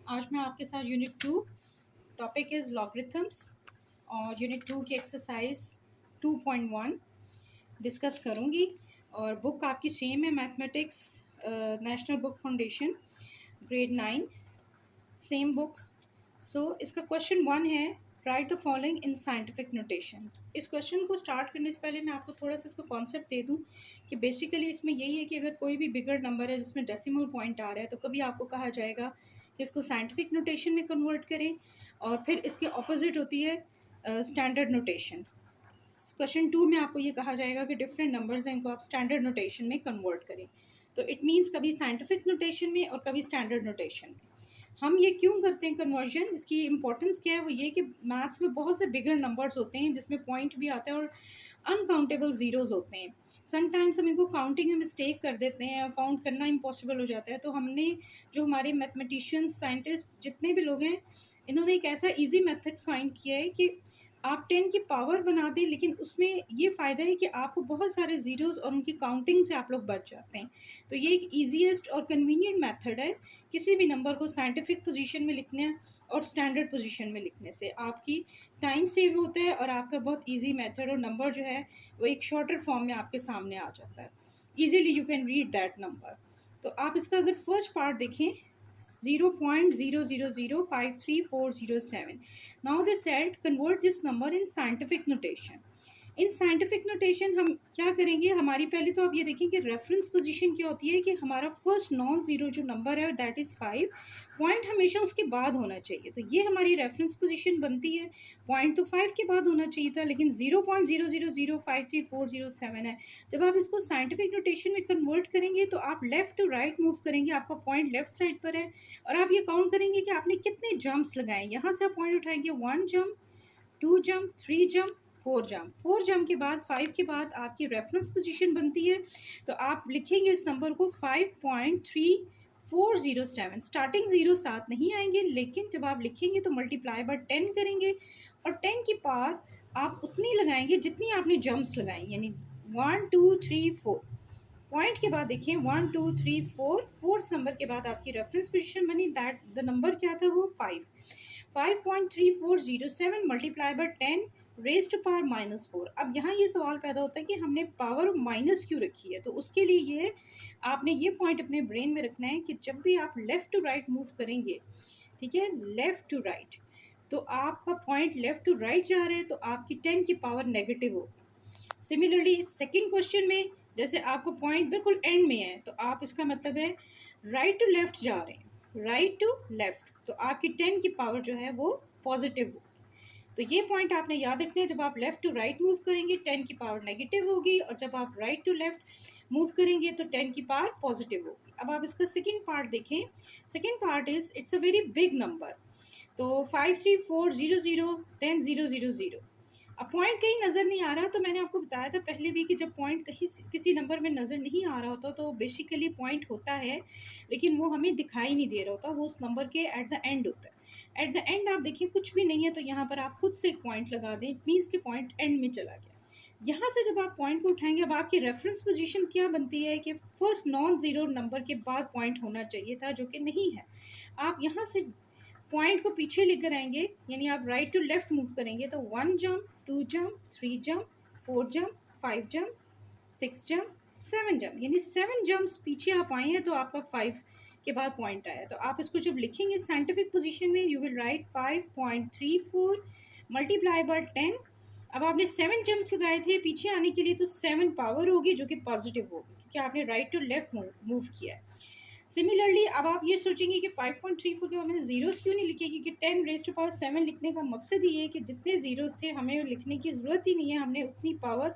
आज मैं आपके साथ यूनिट 2 टॉपिक इज़ लॉगरिथम्स और यूनिट 2 की एक्सरसाइज 2.1 डिस्कस करूँगी। और बुक आपकी सेम है, mathematics national book foundation grade 9 same book. So इसका क्वेश्चन 1 है, write the following in scientific notation. इस क्वेश्चन को स्टार्ट करने से पहले मैं आपको थोड़ा सा इसका कॉन्सेप्ट दे दूं कि बेसिकली इसमें यही है कि अगर कोई भी बिगर नंबर है जिसमें डेसिमल पॉइंट आ रहा है तो कभी आपको कहा जाएगा कि इसको साइंटिफिक नोटेशन में कन्वर्ट करें, और फिर इसके ऑपोजिट होती है स्टैंडर्ड नोटेशन। क्वेश्चन 2 में आपको ये कहा जाएगा कि डिफरेंट नंबर्स हैं, इनको आप स्टैंडर्ड नोटेशन में कन्वर्ट करें। तो इट मीन्स कभी साइंटिफिक नोटेशन में और कभी स्टैंडर्ड नोटेशन में। हम ये क्यों करते हैं कन्वर्जन, इसकी इंपॉर्टेंस क्या है? वो ये कि मैथ्स में बहुत से बिगर नंबर्स होते हैं जिसमें पॉइंट भी आता है और अनकाउंटेबल ज़ीरोज़ होते हैं। समटाइम्स हम इनको काउंटिंग में मिस्टेक कर देते हैं और काउंट करना इम्पॉसिबल हो जाता है। तो हमने, जो हमारे मैथमेटिशियंस, साइंटिस्ट जितने भी लोग हैं, इन्होंने एक ऐसा ईजी मेथड फाइंड किया है कि आप 10 की पावर बना दें, लेकिन उसमें ये फ़ायदा है कि आपको बहुत सारे ज़ीरोज़ और उनकी काउंटिंग से आप लोग बच जाते हैं। तो ये एक ईजीएस्ट और कन्वीनियंट मेथड है किसी भी नंबर को साइंटिफिक पोजीशन में लिखने और स्टैंडर्ड पोजीशन में लिखने से। आपकी टाइम सेव होता है और आपका बहुत ईजी मेथड, और नंबर जो है वो एक शॉर्टर फॉर्म में आपके सामने आ जाता है। Easily you can read that number. तो आप इसका अगर फर्स्ट पार्ट देखें, 0.000533407. Now they said convert this number in scientific notation. In scientific notation हम क्या करेंगे, हमारी पहले तो आप ये देखें कि रेफरेंस पोजीशन क्या होती है कि हमारा फर्स्ट नॉन ज़ीरो जो नंबर है दैट इज़ 5, पॉइंट हमेशा उसके बाद होना चाहिए। तो ये हमारी रेफरेंस पोजीशन बनती है। पॉइंट तो 5 के बाद होना चाहिए था, लेकिन 0.000533407 है। जब आप इसको साइंटिफिक नोटेशन में कन्वर्ट करेंगे तो आप लेफ़्ट टू राइट मूव करेंगे, आपका पॉइंट लेफ्ट साइड पर है, और आप ये काउंट करेंगे कि आपने कितने जंप्स लगाए। यहाँ से आप पॉइंट उठाएंगे 1 jump, 2 jump, 3 jump, 4 jump. 4 jump के बाद 5 के बाद आपकी रेफरेंस पोजीशन बनती है। तो आप लिखेंगे इस नंबर को 5.3407। स्टार्टिंग ज़ीरो साथ नहीं आएंगे, लेकिन जब आप लिखेंगे तो मल्टीप्लाई बाय 10 करेंगे, और 10 की पावर आप उतनी लगाएंगे जितनी आपने जंप्स लगाई, यानी 1 2 3 4। पॉइंट के बाद देखिए 1 2 3 4, फोर्थ नंबर के बाद आपकी रेफरेंस पोजीशन बनी, दैट द नंबर क्या था, वो 5। 5.3407 multiply by 10 raise to power -4। अब यहाँ ये सवाल पैदा होता है कि हमने पावर माइनस क्यों रखी है। तो उसके लिए ये आपने ये पॉइंट अपने ब्रेन में रखना है कि जब भी आप लेफ़्ट टू राइट मूव करेंगे, ठीक है, लेफ़्ट टू राइट, तो आपका पॉइंट लेफ़्ट टू राइट जा रहा है तो आपकी 10 की पावर नेगेटिव होगी। सिमिलरली सेकेंड क्वेश्चन में जैसे आपको पॉइंट बिल्कुल एंड में है, तो आप, इसका मतलब है राइट टू लेफ़्ट जा रहे हैं, राइट टू लेफ़्ट, तो आपकी 10 की पावर जो है वो पॉजिटिव होगी। तो ये पॉइंट आपने याद रखना है, जब आप लेफ़्ट टू राइट मूव करेंगे 10 की पावर नेगेटिव होगी, और जब आप राइट टू लेफ़्ट मूव करेंगे तो 10 की पावर पॉजिटिव होगी। अब आप इसका सेकेंड पार्ट देखें। Second part is, it's a very big number. तो 53400 देन 000। अब पॉइंट कहीं नज़र नहीं आ रहा, तो मैंने आपको बताया था पहले भी कि जब पॉइंट कहीं किसी नंबर में नज़र नहीं आ रहा होता तो बेसिकली पॉइंट होता है, लेकिन वो हमें दिखाई नहीं दे रहा होता, वो उस नंबर के एट द एंड होता है। एट द एंड आप देखिए कुछ भी नहीं है, तो यहाँ पर आप खुद से एक पॉइंट लगा दें, इट मीन्स कि पॉइंट एंड में चला गया। यहाँ से जब आप पॉइंट को उठाएंगे, अब आपकी रेफरेंस पोजीशन क्या बनती है कि फर्स्ट नॉन ज़ीरो नंबर के बाद पॉइंट होना चाहिए था, जो कि नहीं है। आप यहाँ से पॉइंट को पीछे लेकर आएंगे, यानी आप राइट टू लेफ्ट मूव करेंगे, तो 1 jump, 2 jump, 3 jump, 4 jump, 5 jump, 6 jump, 7 jump, यानी 7 जंप्स पीछे आप आए हैं, तो आपका 5 के बाद पॉइंट आया। तो आप इसको जब लिखेंगे साइंटिफिक पोजीशन में, you will write 5.34 multiply by 10। अब आपने 7 जंप्स लगाए थे पीछे आने के लिए, तो 7 पावर होगी जो कि पॉजिटिव होगी, क्योंकि आपने राइट टू लेफ्ट मूव किया है। सिमिलरली अब आप ये सोचेंगे कि 5.34 के बाद मैंने ज़ीरोज़ क्यों नहीं लिखे, क्योंकि 10 रेज़ टू पावर 7 लिखने का मकसद ये है कि जितने ज़ीरोज़ थे हमें लिखने की ज़रूरत ही नहीं है, हमने उतनी पावर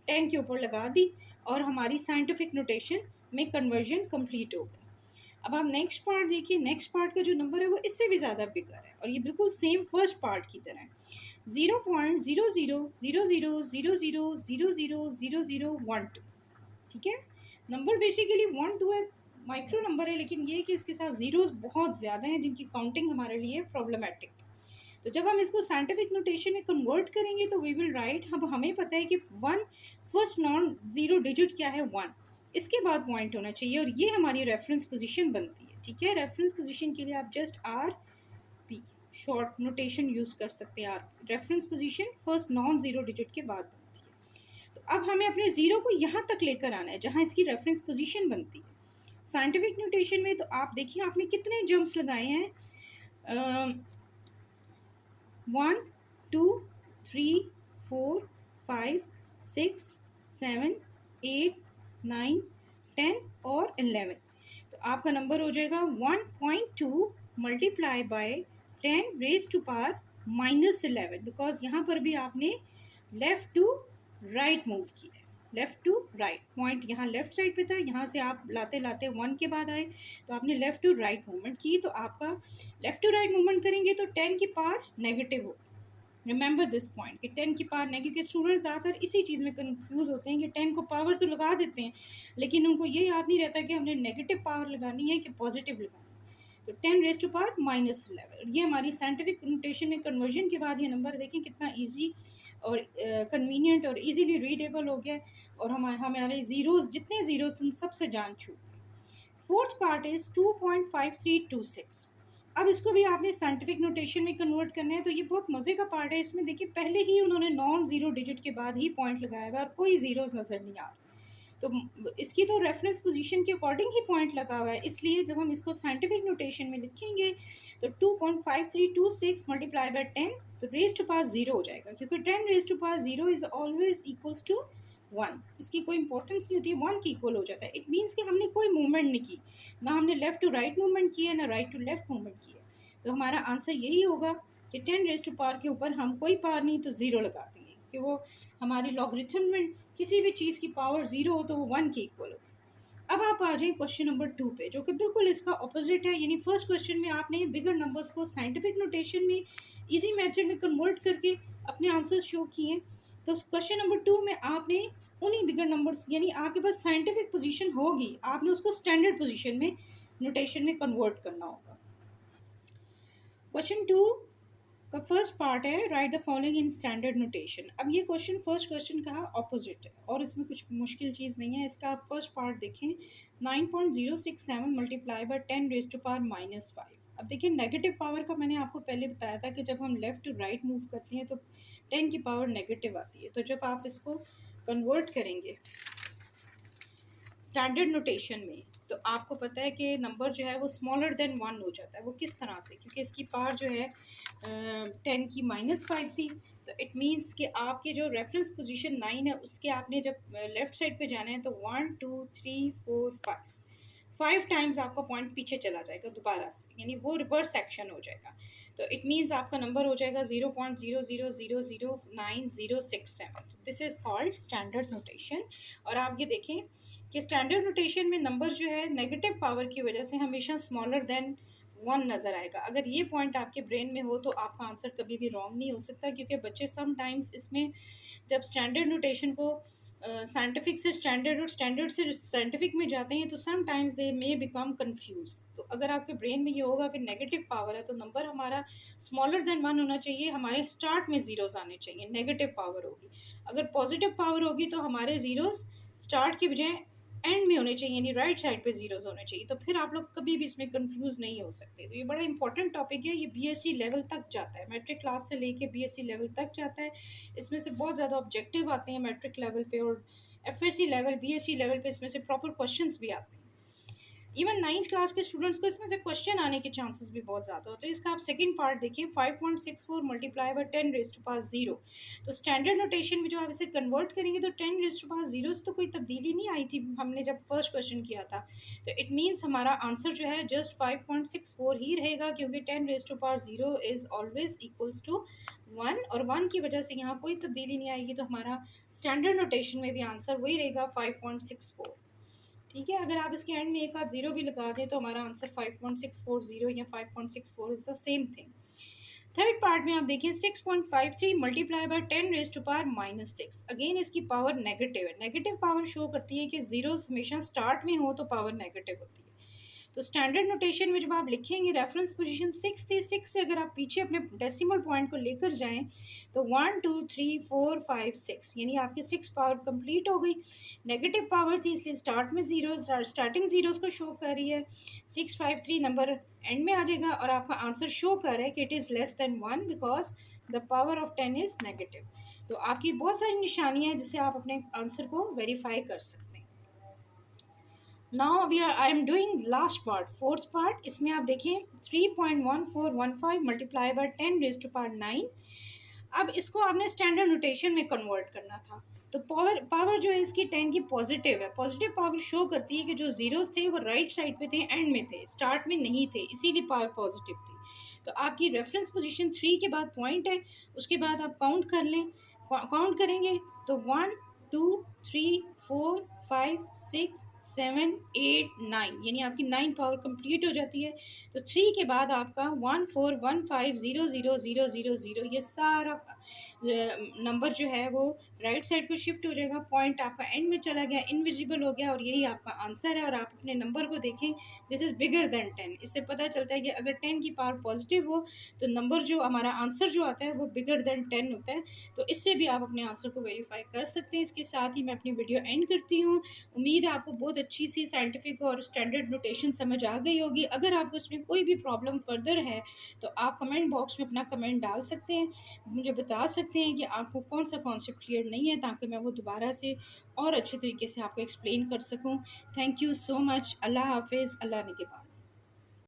10 के ऊपर लगा दी और हमारी साइंटिफिक नोटेशन में कन्वर्जन कंप्लीट हो गई। अब आप नेक्स्ट पार्ट देखिए। नेक्स्ट पार्ट का जो नंबर है वो इससे भी ज़्यादा बिगर है, और ये बिल्कुल सेम फर्स्ट पार्ट की तरह है। 0.000000000012, ठीक है। नंबर बेसिकली 1 2 है, माइक्रो नंबर है, लेकिन ये कि इसके साथ ज़ीरोज़ बहुत ज़्यादा हैं जिनकी काउंटिंग हमारे लिए प्रॉब्लमेटिक। तो जब हम इसको साइंटिफिक नोटेशन में कन्वर्ट करेंगे तो वी विल राइट, अब हमें पता है कि 1 फर्स्ट नॉन ज़ीरो डिजिट क्या है, 1, इसके बाद पॉइंट होना चाहिए, और ये हमारी रेफरेंस पोजीशन बनती है। ठीक है, रेफरेंस पोजीशन के लिए आप just R P short notation use कर सकते हैं। R reference position first non zero digit के बाद बनती है। तो अब हमें अपने ज़ीरो को यहाँ तक लेकर आना है जहाँ इसकी रेफरेंस पोजीशन बनती है। साइंटिफिक नोटेशन में तो आप देखिए आपने कितने जंप्स लगाए हैं, 1 2 3 4 5 6 7 8 9 10 और 11। तो आपका नंबर हो जाएगा 1.2 multiply by 10 raise to power -11, because यहाँ पर भी आपने लेफ्ट टू राइट मूव किया है। लेफ्ट टू राइट पॉइंट यहाँ लेफ्ट साइड पे था, यहाँ से आप लाते लाते 1 के बाद आए तो आपने लेफ्ट टू राइट मूवमेंट की। तो आपका लेफ्ट टू राइट मूवमेंट करेंगे तो 10 की पावर नेगेटिव हो। रिमेंबर दिस पॉइंट कि 10 की पावर नेगेटिव, क्योंकि स्टूडेंट्स ज़्यादातर इसी चीज़ में कंफ्यूज होते हैं कि 10 को पावर तो लगा देते हैं लेकिन उनको ये याद नहीं रहता कि हमने नेगेटिव पावर लगानी है कि पॉजिटिव लगानी है। तो 10 रेज टू पावर -11, ये हमारी साइंटिफिक नोटेशन में कन्वर्जन के बाद ये नंबर देखें कितना ईजी और कन्वीनियंट और इजीली रीडेबल हो गया और हमारे ज़ीरोज़ जितने ज़ीरोज़ तुम सबसे जान छूट गई। Fourth part is 2.5326। अब इसको भी आपने साइंटिफिक नोटेशन में कन्वर्ट करना है। तो ये बहुत मज़े का पार्ट है। इसमें देखिए पहले ही उन्होंने नॉन ज़ीरो डिजिट के बाद ही पॉइंट लगाया हुआ है और कोई ज़ीरोज़ नज़र नहीं आ रहा। तो इसकी तो रेफरेंस पोजीशन के अकॉर्डिंग ही पॉइंट लगा हुआ है, इसलिए जब हम इसको साइंटिफिक नोटेशन में लिखेंगे तो 2.5326 मल्टीप्लाई बाय 10 तो रेज टू पावर ज़ीरो हो जाएगा, क्योंकि 10 raise to power zero is always equals to 1। इसकी कोई इंपॉर्टेंस नहीं होती, 1 की इक्वल हो जाता है। इट मीन्स कि हमने कोई मूवमेंट नहीं की, ना हमने लेफ्ट टू राइट मूवमेंट की है ना राइट टू लेफ्ट मूवमेंट की है। तो हमारा आंसर यही होगा कि 10 रेज टू पावर के ऊपर हम कोई पावर नहीं तो ज़ीरो लगा देंगे कि वो हमारी लॉगरिथम में किसी भी चीज़ की पावर ज़ीरो हो तो वो 1 की इक्वल हो। अब आप आ जाए क्वेश्चन नंबर 2 पे, जो कि बिल्कुल इसका ऑपोजिट है। यानी फर्स्ट क्वेश्चन में आपने बिगर नंबर्स को साइंटिफिक नोटेशन में इजी मेथड में कन्वर्ट करके अपने आंसर्स शो किए। तो क्वेश्चन नंबर 2 में आपने उन्हीं बिगर नंबर्स, यानी आपके पास साइंटिफिक पोजीशन होगी, आपने उसको स्टैंडर्ड पोजीशन में नोटेशन में कन्वर्ट करना होगा। क्वेश्चन 2 का फर्स्ट पार्ट है write the following in standard notation. अब ये क्वेश्चन फर्स्ट क्वेश्चन का ऑपोजिट है और इसमें कुछ मुश्किल चीज़ नहीं है। इसका आप फर्स्ट पार्ट देखें, 9.067 multiply by 10 raise to power -5। अब देखिए नेगेटिव पावर का मैंने आपको पहले बताया था कि जब हम लेफ्ट टू राइट मूव करते हैं तो 10 की पावर नेगेटिव आती है। तो जब आप इसको कन्वर्ट करेंगे स्टैंडर्ड नोटेशन में तो आपको पता है कि नंबर जो है वो स्मॉलर देन 1 हो जाता है। वो किस तरह से, क्योंकि इसकी पावर जो है 10 की -5 थी। तो इट मीन्स कि आपके जो रेफरेंस पोजीशन 9 है उसके आपने जब लेफ़्ट साइड पे जाना है तो 1 2 3 4 5 टाइम्स आपका पॉइंट पीछे चला जाएगा दोबारा से, यानी वो रिवर्स एक्शन हो जाएगा। तो इट मीन्स आपका नंबर हो जाएगा 0.00009067। This is called standard notation. और आप ये देखें कि स्टैंडर्ड नोटेशन में नंबर जो है नेगेटिव पावर की वजह से हमेशा स्मॉलर देन 1 नज़र आएगा। अगर ये पॉइंट आपके ब्रेन में हो तो आपका आंसर कभी भी रॉन्ग नहीं हो सकता, क्योंकि बच्चे समटाइम्स इसमें जब स्टैंडर्ड नोटेशन को साइंटिफिक से स्टैंडर्ड और स्टैंडर्ड से साइंटिफिक में जाते हैं तो sometimes they may become confuse. तो अगर आपके ब्रेन में ये होगा कि नेगेटिव पावर है तो नंबर हमारा स्मॉलर देन 1 होना चाहिए, हमारे स्टार्ट में ज़ीरोज़ आने चाहिए, नेगेटिव पावर होगी। अगर पॉजिटिव पावर होगी तो हमारे ज़ीरोज़ स्टार्ट के बजाय एंड में होने चाहिए, यानी राइट साइड पे जीरोस होने चाहिए। तो फिर आप लोग कभी भी इसमें कंफ्यूज नहीं हो सकते। तो ये बड़ा इंपॉर्टेंट टॉपिक है, ये बीएससी लेवल तक जाता है, मैट्रिक क्लास से लेके बीएससी लेवल तक जाता है। इसमें से बहुत ज़्यादा ऑब्जेक्टिव आते हैं मैट्रिक लेवल पे और एफएससी लेवल, बीएससी लेवल पे इसमें से प्रॉपर क्वेश्चंस भी आते हैं। इवन 9th क्लास के स्टूडेंट्स को इसमें से क्वेश्चन आने के चांसेस भी बहुत ज़्यादा होते हैं। इसका आप सेकंड पार्ट देखिए, 5.64 multiply by 10 raise to power 0। तो स्टैंडर्ड नोटेशन में जो आप इसे कन्वर्ट करेंगे तो 10 रेज टू पावर 0 से तो कोई तब्दीली नहीं आई थी हमने जब फर्स्ट क्वेश्चन किया था। तो इट मीन्स हमारा आंसर जो है जस्ट 5.64 ही रहेगा, क्योंकि 10 raise to power 0 is always equals to 1 और 1 की वजह से यहाँ कोई तब्दीली नहीं आएगी। तो हमारा स्टैंडर्ड नोटेशन में भी आंसर वही रहेगा 5.64। ठीक है, अगर आप इसके एंड में एक आध जीरो भी लगा दें तो हमारा आंसर 5.640 या 5.64 is the same thing. Third part में आप देखिए 6.53 multiply by 10 raise to power -6। Again इसकी पावर नेगेटिव है। नेगेटिव पावर शो करती है कि जीरोस हमेशा स्टार्ट में हो तो पावर नेगेटिव होती है। तो स्टैंडर्ड नोटेशन में जब आप लिखेंगे रेफरेंस पोजीशन 6 थी, 6 से अगर आप पीछे अपने डेसिमल पॉइंट को लेकर जाएं तो 1 2 3 4 5 6 यानी आपकी 6 पावर कंप्लीट हो गई। नेगेटिव पावर थी इसलिए स्टार्ट में जीरो, स्टार्टिंग जीरोस को शो कर रही है। 653 नंबर एंड में आ जाएगा और आपका आंसर शो कर रहा है कि it is less than 1 because the power of 10 is negative. तो आपकी बहुत सारी निशानियाँ हैं जिससे आप अपने आंसर को वेरीफाई कर सकते हैं। Now I am doing last part, fourth part. इसमें आप देखें 3.1415 multiply by 10 raise to power 9। अब इसको आपने स्टैंडर्ड नोटेशन में कन्वर्ट करना था। तो पावर जो है इसकी 10 की पॉजिटिव है। पॉजिटिव पावर शो करती है कि जो जीरोस थे वो राइट साइड पे थे, एंड में थे, स्टार्ट में नहीं थे, इसीलिए पावर पॉजिटिव थी। तो आपकी रेफरेंस पोजीशन 3 के बाद पॉइंट है, उसके बाद आप काउंट कर लें। काउंट करेंगे तो 1 2 3 4 5 6 7 8 9 यानी आपकी 9 पावर कंप्लीट हो जाती है। तो 3 के बाद आपका 1 4 1 5 0 0 0 0 0 ये सारा नंबर जो है वो राइट साइड को शिफ्ट हो जाएगा। पॉइंट आपका एंड में चला गया, इनविजिबल हो गया, और यही आपका आंसर है। और आप अपने नंबर को देखें, दिस इज़ बिगर देन 10। इससे पता चलता है कि अगर 10 की पावर पॉजिटिव हो तो नंबर जो हमारा आंसर जो आता है वो बिगर देन 10 होता है। तो इससे भी आप अपने आंसर को वेरीफाई कर सकते हैं। इसके साथ ही मैं अपनी वीडियो एंड करती हूँ। उम्मीद है आपको बहुत अच्छी सी साइंटिफिक और स्टैंडर्ड नोटेशन समझ आ गई होगी। अगर आपको इसमें कोई भी प्रॉब्लम फर्दर है तो आप कमेंट बॉक्स में अपना कमेंट डाल सकते हैं, मुझे बता सकते हैं कि आपको कौन सा कॉन्सेप्ट क्लियर नहीं है, ताकि मैं वो दोबारा से और अच्छे तरीके से आपको एक्सप्लेन कर सकूं। Thank you so much. Allah हाफिज़। अल्लाह ने के बाद।